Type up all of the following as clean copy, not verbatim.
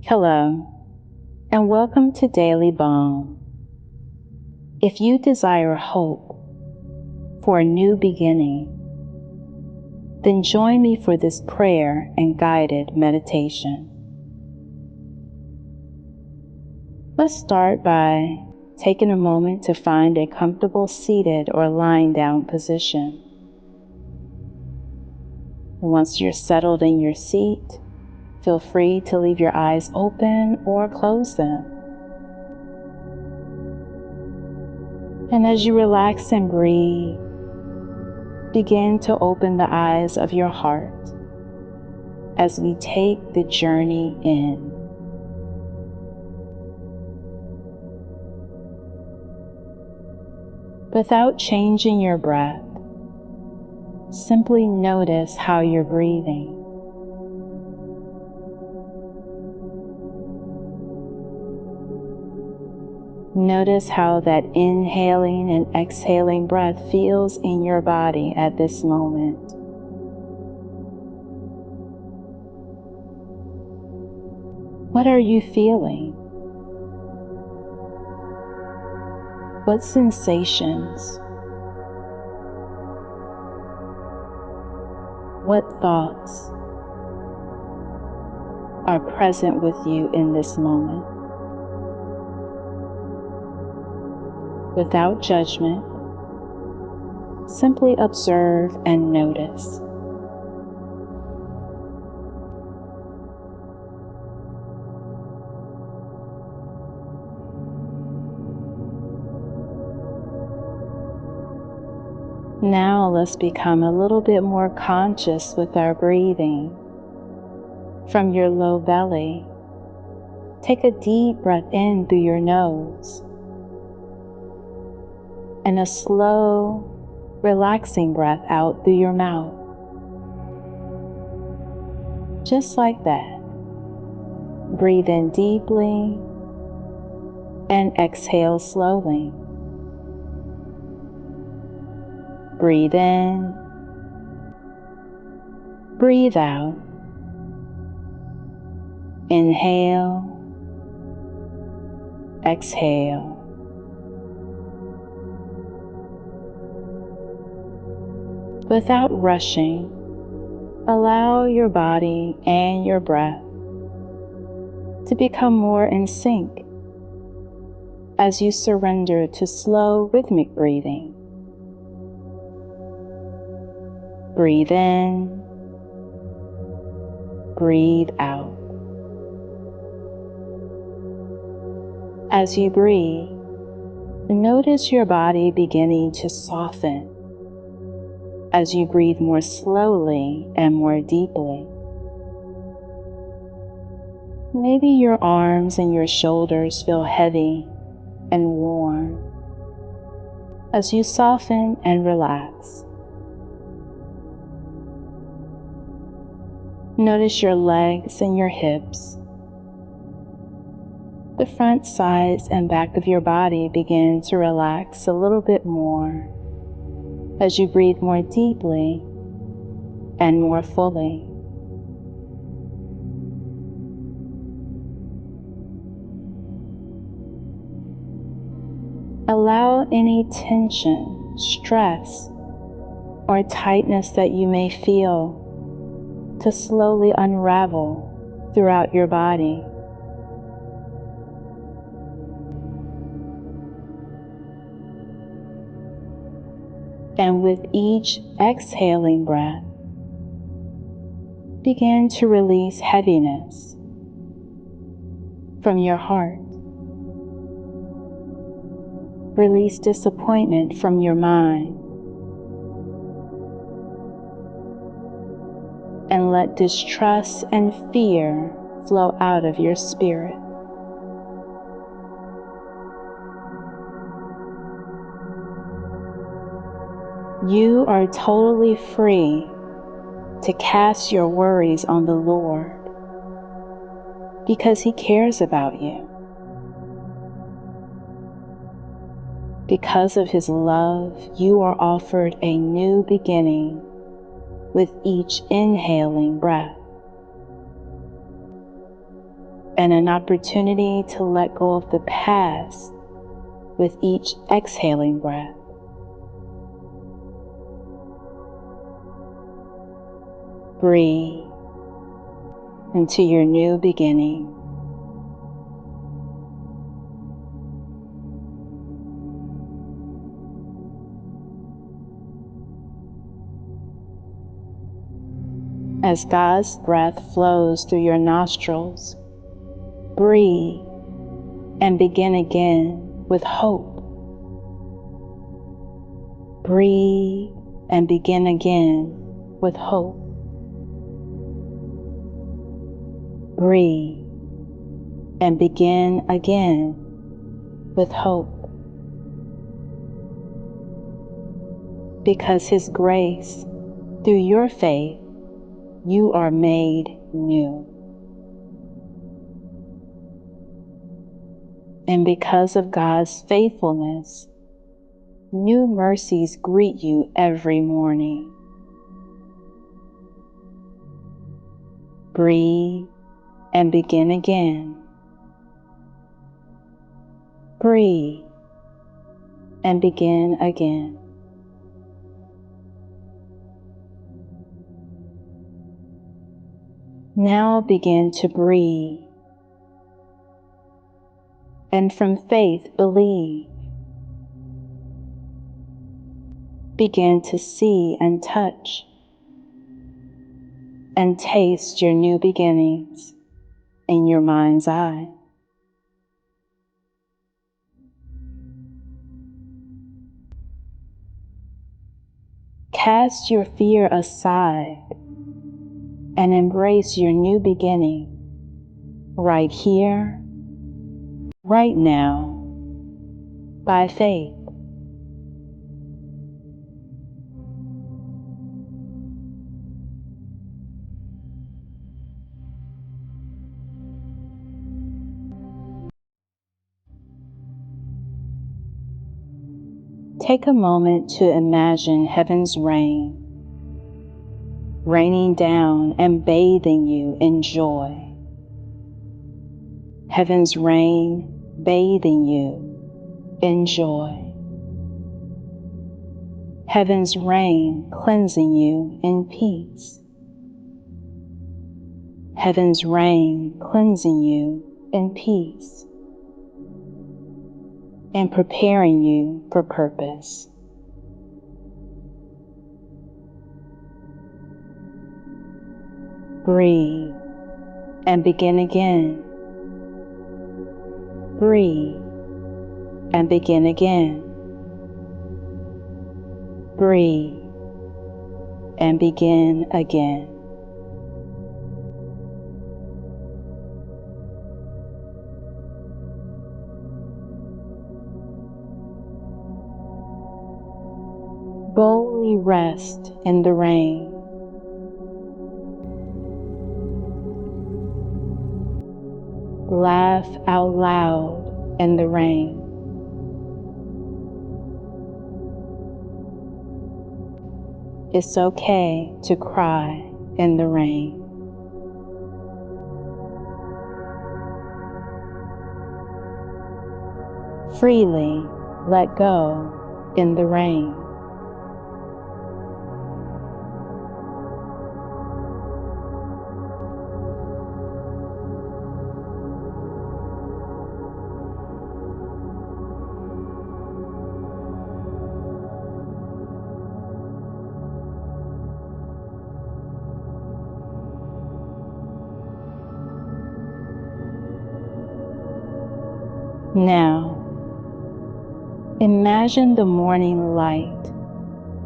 Hello, and welcome to Daily Balm. If you desire hope for a new beginning, then join me for this prayer and guided meditation. Let's start by taking a moment to find a comfortable seated or lying down position. And once you're settled in your seat, feel free to leave your eyes open or close them. And as you relax and breathe, begin to open the eyes of your heart as we take the journey in. Without changing your breath, simply notice how you're breathing. Notice how that inhaling and exhaling breath feels in your body at this moment. What are you feeling? What sensations? What thoughts are present with you in this moment? Without judgment, simply observe and notice. Now let's become a little bit more conscious with our breathing. From your low belly, take a deep breath in through your nose and a slow, relaxing breath out through your mouth. Just like that. Breathe in deeply and exhale slowly. Breathe in, breathe out. Inhale, exhale. Without rushing, allow your body and your breath to become more in sync as you surrender to slow, rhythmic breathing. Breathe in, breathe out. As you breathe, notice your body beginning to soften as you breathe more slowly and more deeply. Maybe your arms and your shoulders feel heavy and warm as you soften and relax. Notice your legs and your hips. The front, sides, and back of your body begin to relax a little bit more as you breathe more deeply and more fully. Allow any tension, stress, or tightness that you may feel to slowly unravel throughout your body. And with each exhaling breath, begin to release heaviness from your heart. Release disappointment from your mind. And let distrust and fear flow out of your spirit. You are totally free to cast your worries on the Lord because He cares about you. Because of His love, you are offered a new beginning with each inhaling breath. and an opportunity to let go of the past with each exhaling breath. Breathe into your new beginning. As God's breath flows through your nostrils, breathe and begin again with hope. Breathe and begin again with hope. Breathe and begin again with hope. Because His grace, through your faith, you are made new. And because of God's faithfulness, new mercies greet you every morning. Breathe and begin again. Breathe and begin again. Now begin to breathe, and from faith believe. Begin to see and touch and taste your new beginnings in your mind's eye. Cast your fear aside and embrace your new beginning right here, right now, by faith. Take a moment to imagine heaven's rain, raining down and bathing you in joy. Heaven's rain bathing you in joy. Heaven's rain cleansing you in peace. Heaven's rain cleansing you in peace and preparing you for purpose. Breathe and begin again. Breathe and begin again. Breathe and begin again. Boldly rest in the rain. Laugh out loud in the rain. It's okay to cry in the rain. Freely let go in the rain. Now, imagine the morning light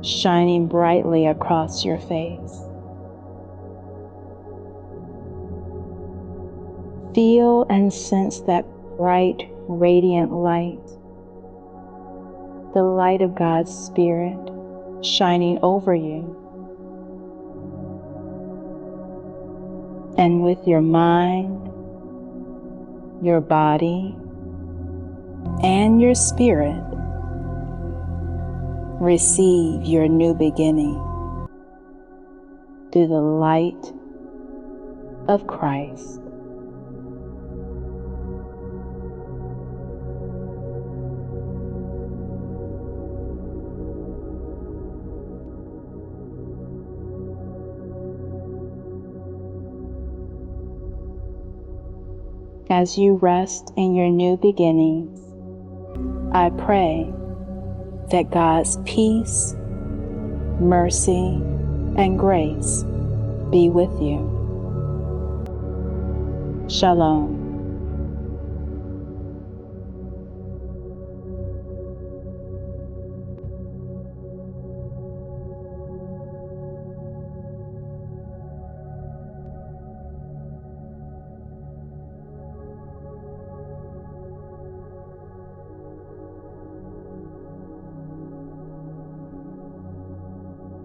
shining brightly across your face. Feel and sense that bright, radiant light, the light of God's Spirit shining over you. And with your mind, your body, and your spirit, receive your new beginning through the light of Christ. As you rest in your new beginnings, I pray that God's peace, mercy, and grace be with you. Shalom.